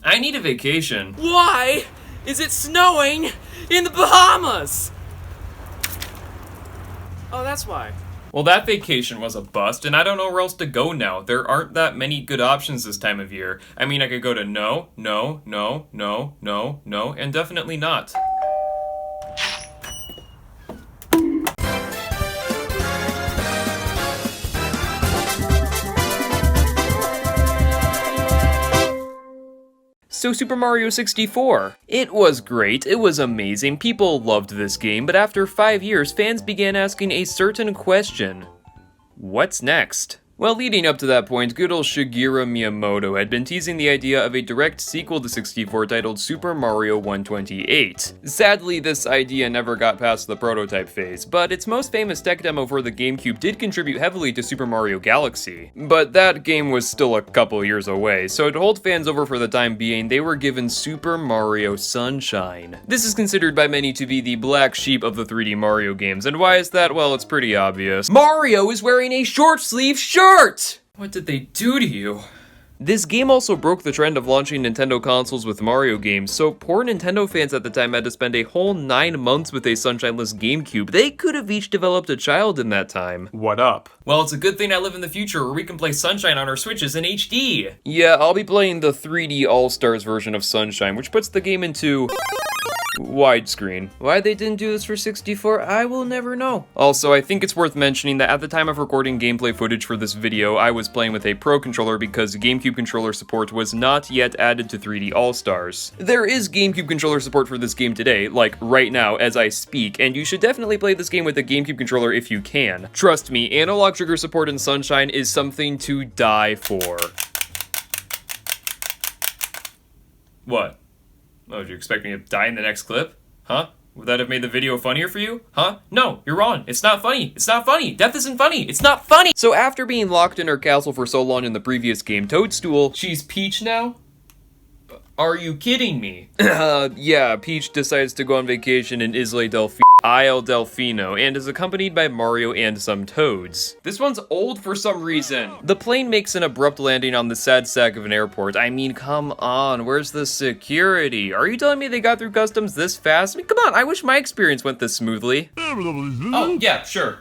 I need a vacation. Why is it snowing in the Bahamas? Oh, that's why. Well, that vacation was a bust, and I don't know where else to go now. There aren't that many good options this time of year. I mean, I could go to no, and definitely not. So Super Mario 64. It was great, it was amazing, people loved this game, but after 5 years, fans began asking a certain question. What's next? Well, leading up to that point, good old Shigeru Miyamoto had been teasing the idea of a direct sequel to 64 titled Super Mario 128. Sadly, this idea never got past the prototype phase, but its most famous tech demo for the GameCube did contribute heavily to Super Mario Galaxy. But that game was still a couple years away, so to hold fans over for the time being, they were given Super Mario Sunshine. This is considered by many to be the black sheep of the 3D Mario games, and why is that? Well, it's pretty obvious. Mario is wearing a short-sleeve shirt! What did they do to you? This game also broke the trend of launching Nintendo consoles with Mario games, so poor Nintendo fans at the time had to spend a whole 9 months with a Sunshineless GameCube. They could have each developed a child in that time. What up? Well, it's a good thing I live in the future where we can play Sunshine on our Switches in HD. Yeah, I'll be playing the 3D All-Stars version of Sunshine, which puts the game into widescreen. Why they didn't do this for 64, I will never know. Also, I think it's worth mentioning that at the time of recording gameplay footage for this video, I was playing with a Pro controller because GameCube controller support was not yet added to 3D All-Stars. There is GameCube controller support for this game today, like right now as I speak, and you should definitely play this game with a GameCube controller if you can. Trust me, analog trigger support in Sunshine is something to die for. What? Oh, did you expect me to die in the next clip? Huh? Would that have made the video funnier for you? Huh? No, you're wrong. It's not funny. It's not funny. Death isn't funny. It's not funny! So after being locked in her castle for so long in the previous game, Toadstool, she's Peach now? Are you kidding me? Yeah, Peach decides to go on vacation in Isle Delfino, and is accompanied by Mario and some toads. This one's old for some reason. The plane makes an abrupt landing on the sad sack of an airport. I mean, come on, where's the security? Are you telling me they got through customs this fast? I mean, come on, I wish my experience went this smoothly. Oh, yeah, sure.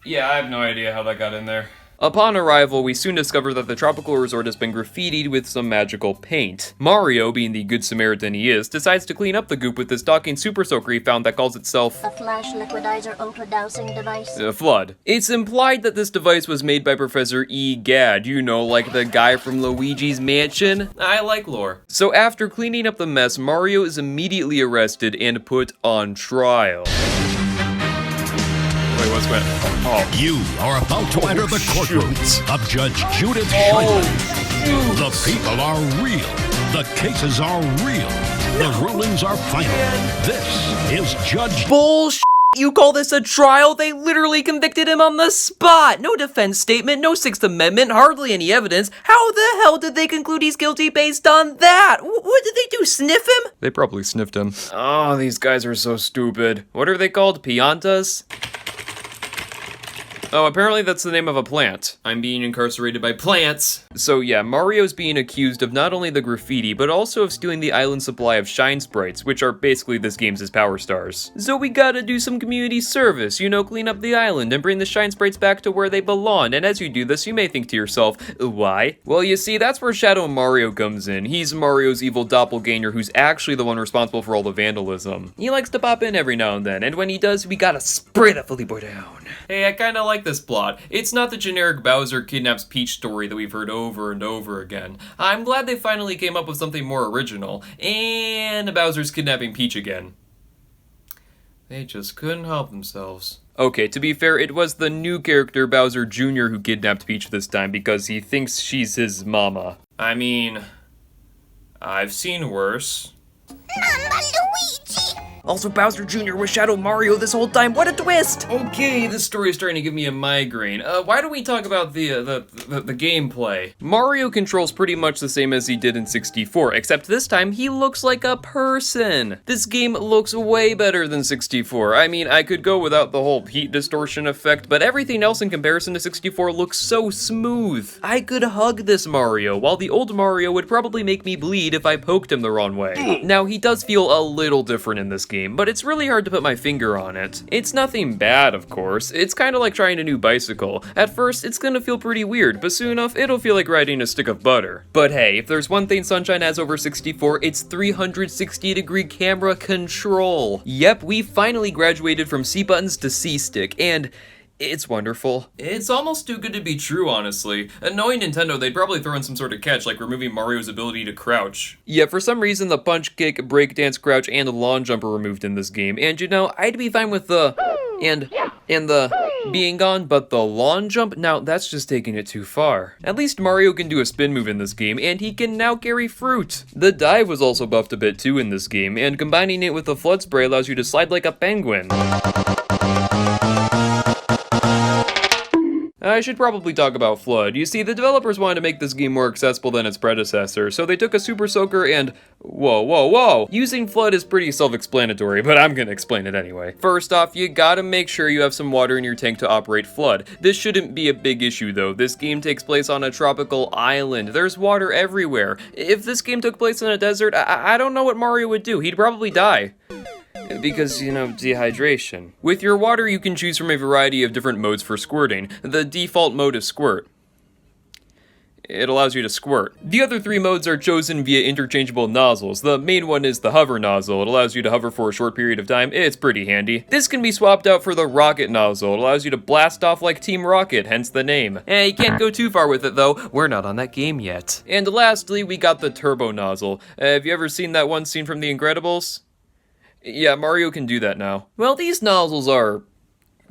Yeah, I have no idea how that got in there. Upon arrival, we soon discover that the tropical resort has been graffitied with some magical paint. Mario, being the good Samaritan he is, decides to clean up the goop with this docking super soaker he found that calls itself a flash liquidizer ultra-dousing device. FLUDD. It's implied that this device was made by Professor E. Gadd, you know, like the guy from Luigi's Mansion. I like lore. So after cleaning up the mess, Mario is immediately arrested and put on trial. Wait, what's going on? Oh. You are about to enter the courtrooms of Judge Judith Scheinman. The people are real. The cases are real. The rulings are final. This is Judge... Bullshit! You call this a trial? They literally convicted him on the spot! No defense statement, no Sixth Amendment, hardly any evidence. How the hell did they conclude he's guilty based on that? What did they do, sniff him? They probably sniffed him. Oh, these guys are so stupid. What are they called, piantas? Oh, apparently that's the name of a plant. I'm being incarcerated by plants. So yeah, Mario's being accused of not only the graffiti, but also of stealing the island supply of shine sprites, which are basically this game's power stars. So we gotta do some community service, you know, clean up the island and bring the shine sprites back to where they belong. And as you do this, you may think to yourself, why? Well, you see, that's where Shadow Mario comes in. He's Mario's evil doppelganger who's actually the one responsible for all the vandalism. He likes to pop in every now and then, and when he does, we gotta spray that fully boy down. Hey, I kinda like this plot. It's not the generic Bowser kidnaps Peach story that we've heard over and over again. I'm glad they finally came up with something more original, and Bowser's kidnapping Peach again. They just couldn't help themselves. Okay, to be fair, it was the new character Bowser Jr. who kidnapped Peach this time because he thinks she's his mama. I mean, I've seen worse. Mama Luigi! Also, Bowser Jr. was Shadow Mario this whole time. What a twist! Okay, this story is starting to give me a migraine. Why don't we talk about the gameplay? Mario controls pretty much the same as he did in 64, except this time he looks like a person. This game looks way better than 64. I mean, I could go without the whole heat distortion effect, but everything else in comparison to 64 looks so smooth. I could hug this Mario, while the old Mario would probably make me bleed if I poked him the wrong way. Now, he does feel a little different in this game, but it's really hard to put my finger on it. It's nothing bad, of course. It's kind of like trying a new bicycle. At first, it's gonna feel pretty weird, but soon enough, it'll feel like riding a stick of butter. But hey, if there's one thing Sunshine has over 64, it's 360-degree camera control. Yep, we finally graduated from C buttons to C stick, and it's wonderful. It's almost too good to be true, honestly. Knowing Nintendo, they'd probably throw in some sort of catch, like removing Mario's ability to crouch. Yeah, for some reason, the punch, kick, breakdance, crouch, and lawn jump are removed in this game. And you know, I'd be fine with the and the being gone, but the lawn jump, now that's just taking it too far. At least Mario can do a spin move in this game, and he can now carry fruit. The dive was also buffed a bit too in this game, and combining it with the FLUDD spray allows you to slide like a penguin. I should probably talk about FLUDD. You see, the developers wanted to make this game more accessible than its predecessor, so they took a Super Soaker and... Whoa. Using FLUDD is pretty self-explanatory, but I'm gonna explain it anyway. First off, you gotta make sure you have some water in your tank to operate FLUDD. This shouldn't be a big issue though. This game takes place on a tropical island. There's water everywhere. If this game took place in a desert, I don't know what Mario would do. He'd probably die. Because, you know, dehydration. With your water, you can choose from a variety of different modes for squirting. The default mode is squirt. It allows you to squirt. The other three modes are chosen via interchangeable nozzles. The main one is the hover nozzle. It allows you to hover for a short period of time. It's pretty handy. This can be swapped out for the rocket nozzle. It allows you to blast off like Team Rocket, hence the name. You can't go too far with it though. We're not on that game yet. And lastly, we got the turbo nozzle. Have you ever seen that one scene from The Incredibles? Yeah, Mario can do that now. Well, these nozzles are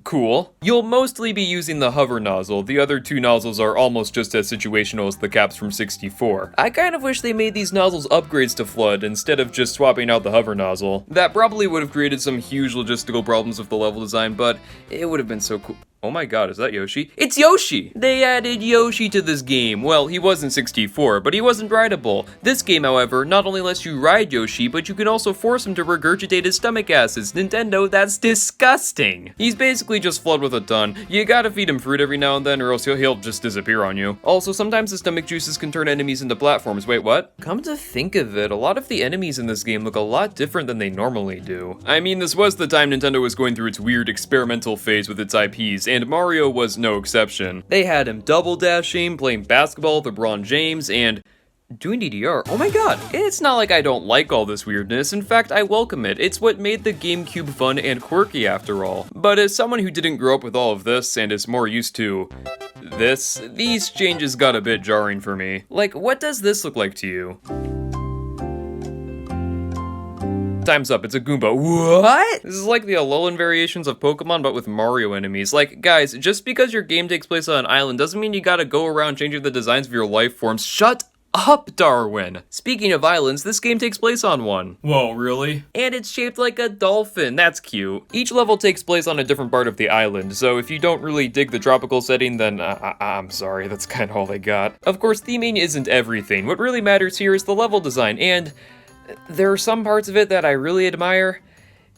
cool. You'll mostly be using the hover nozzle. The other two nozzles are almost just as situational as the caps from 64. I kind of wish they made these nozzles upgrades to FLUDD instead of just swapping out the hover nozzle. That probably would have created some huge logistical problems with the level design, but it would have been so cool. Oh my god, is that Yoshi? It's Yoshi! They added Yoshi to this game. Well, he was in 64, but he wasn't rideable. This game, however, not only lets you ride Yoshi, but you can also force him to regurgitate his stomach acids. Nintendo, that's disgusting! He's basically just FLUDD with a ton. You gotta feed him fruit every now and then, or else he'll just disappear on you. Also, sometimes the stomach juices can turn enemies into platforms. Wait, what? Come to think of it, a lot of the enemies in this game look a lot different than they normally do. I mean, this was the time Nintendo was going through its weird experimental phase with its IPs, and Mario was no exception. They had him double dashing, playing basketball with LeBron James, and doing DDR. Oh my god! It's not like I don't like all this weirdness. In fact, I welcome it. It's what made the GameCube fun and quirky after all. But as someone who didn't grow up with all of this and is more used to this, these changes got a bit jarring for me. Like, what does this look like to you? Time's up, it's a Goomba. What? This is like the Alolan variations of Pokemon, but with Mario enemies. Like, guys, just because your game takes place on an island doesn't mean you gotta go around changing the designs of your life forms. Shut up, Darwin! Speaking of islands, this game takes place on one. Whoa, really? And it's shaped like a dolphin, that's cute. Each level takes place on a different part of the island, so if you don't really dig the tropical setting, then I'm sorry, that's kinda all they got. Of course, theming isn't everything. What really matters here is the level design, and there are some parts of it that I really admire,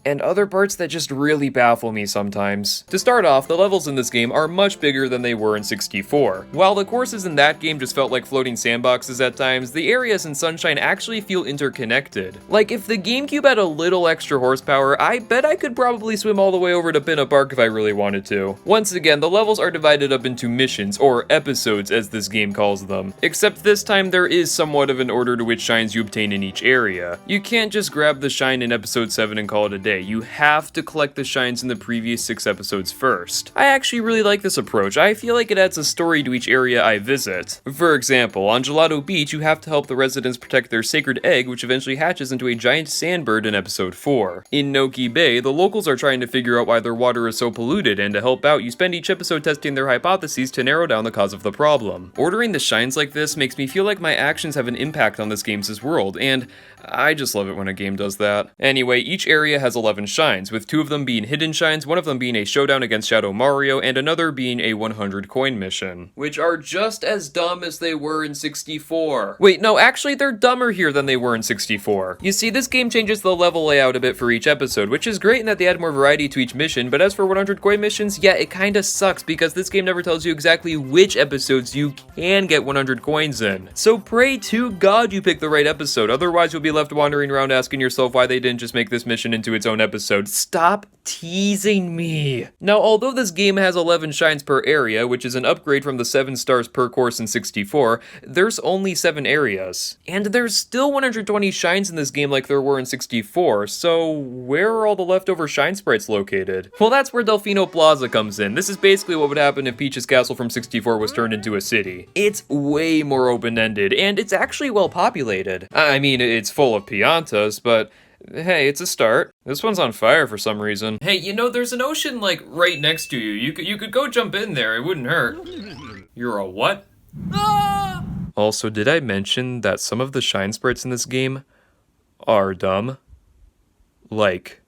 and other parts that just really baffle me sometimes. To start off, the levels in this game are much bigger than they were in 64. While the courses in that game just felt like floating sandboxes at times, the areas in Sunshine actually feel interconnected. Like, if the GameCube had a little extra horsepower, I bet I could probably swim all the way over to Pinna Park if I really wanted to. Once again, the levels are divided up into missions, or episodes as this game calls them. Except this time there is somewhat of an order to which shines you obtain in each area. You can't just grab the shine in episode 7 and call it a day. You have to collect the shines in the previous 6 episodes first. I actually really like this approach. I feel like it adds a story to each area I visit. For example, on Gelato Beach, you have to help the residents protect their sacred egg, which eventually hatches into a giant sandbird in episode 4. In Noki Bay, the locals are trying to figure out why their water is so polluted, and to help out, you spend each episode testing their hypotheses to narrow down the cause of the problem. Ordering the shines like this makes me feel like my actions have an impact on this game's world, and I just love it when a game does that. Anyway, each area has 11 shines, with 2 of them being hidden shines, 1 of them being a showdown against Shadow Mario, and another being a 100 coin mission, which are just as dumb as they were in 64. Wait, no, actually they're dumber here than they were in 64. You see, this game changes the level layout a bit for each episode, which is great in that they add more variety to each mission, but as for 100 coin missions, yeah, it kinda sucks because this game never tells you exactly which episodes you can get 100 coins in. So pray to God you pick the right episode, otherwise you'll be left wandering around asking yourself why they didn't just make this mission into its own episode. Stop teasing me. Now, although this game has 11 shines per area, which is an upgrade from the 7 stars per course in 64, there's only 7 areas. And there's still 120 shines in this game like there were in 64, so where are all the leftover shine sprites located? Well, that's where Delfino Plaza comes in. This is basically what would happen if Peach's castle from 64 was turned into a city. It's way more open-ended, and it's actually well populated. I mean, it's full of piantas, but hey, it's a start. This one's on fire for some reason. Hey, you know, there's an ocean, like, right next to you. You could go jump in there. It wouldn't hurt. You're a what? Ah! Also, did I mention that some of the shine sprites in this game are dumb? Like,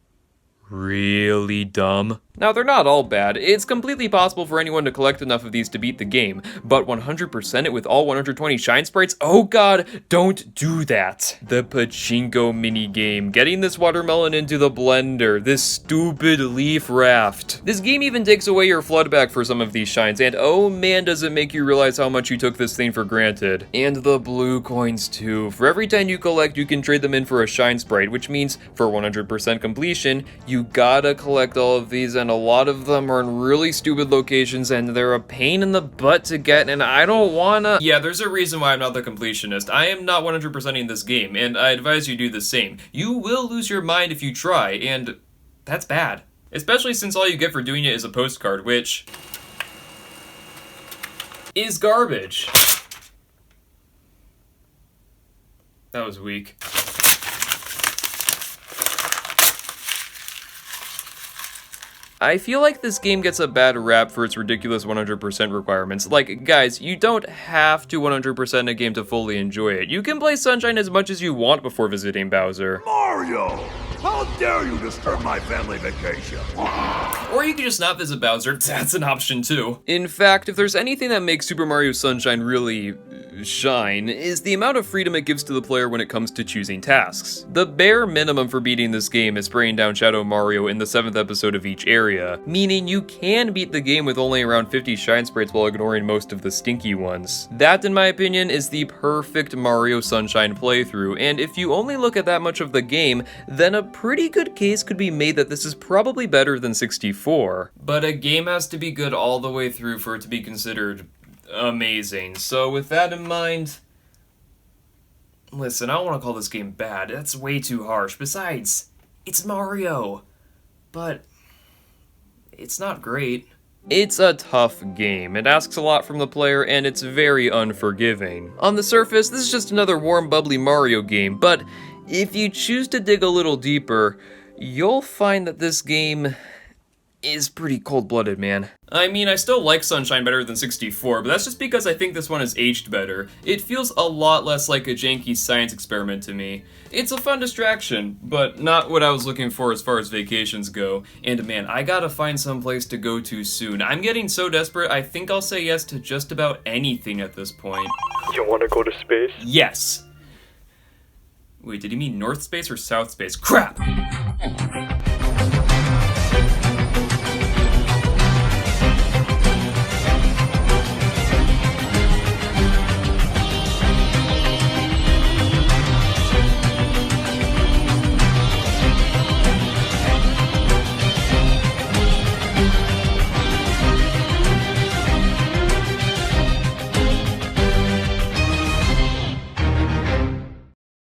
really dumb? Now, they're not all bad. It's completely possible for anyone to collect enough of these to beat the game, but 100% it with all 120 shine sprites? Oh god, don't do that. The pachinko minigame, getting this watermelon into the blender, this stupid leaf raft. This game even takes away your FLUDD back for some of these shines, and oh man, does it make you realize how much you took this thing for granted. And the blue coins too. For every 10 you collect, you can trade them in for a shine sprite, which means for 100% completion, you gotta collect all of these, and a lot of them are in really stupid locations and they're a pain in the butt to get, and I don't wanna... Yeah, there's a reason why I'm not the completionist. I am not 100%ing this game, and I advise you do the same. You will lose your mind if you try, and that's bad. Especially since all you get for doing it is a postcard, which is garbage. That was weak. I feel like this game gets a bad rap for its ridiculous 100% requirements. Like, guys, you don't have to 100% a game to fully enjoy it. You can play Sunshine as much as you want before visiting Bowser. Mario! How dare you disturb my family vacation? Or you can just not visit Bowser, that's an option too. In fact, if there's anything that makes Super Mario Sunshine really shine, is the amount of freedom it gives to the player when it comes to choosing tasks. The bare minimum for beating this game is spraying down Shadow Mario in the 7th episode of each area, meaning you can beat the game with only around 50 shine sprites while ignoring most of the stinky ones. That, in my opinion, is the perfect Mario Sunshine playthrough, and if you only look at that much of the game, then a pretty good case could be made that this is probably better than 64. But a game has to be good all the way through for it to be considered amazing. So with that in mind, listen, I don't want to call this game bad. That's way too harsh. Besides, it's Mario. But it's not great. It's a tough game. It asks a lot from the player, and it's very unforgiving. On the surface, this is just another warm, bubbly Mario game, but if you choose to dig a little deeper, you'll find that this game is pretty cold-blooded, man. I mean, I still like Sunshine better than 64, but that's just because I think this one has aged better. It feels a lot less like a janky science experiment to me. It's a fun distraction, but not what I was looking for as far as vacations go. And man, I gotta find some place to go to soon. I'm getting so desperate, I think I'll say yes to just about anything at this point. You wanna go to space? Yes! Wait, did he mean North Space or South Space? Crap!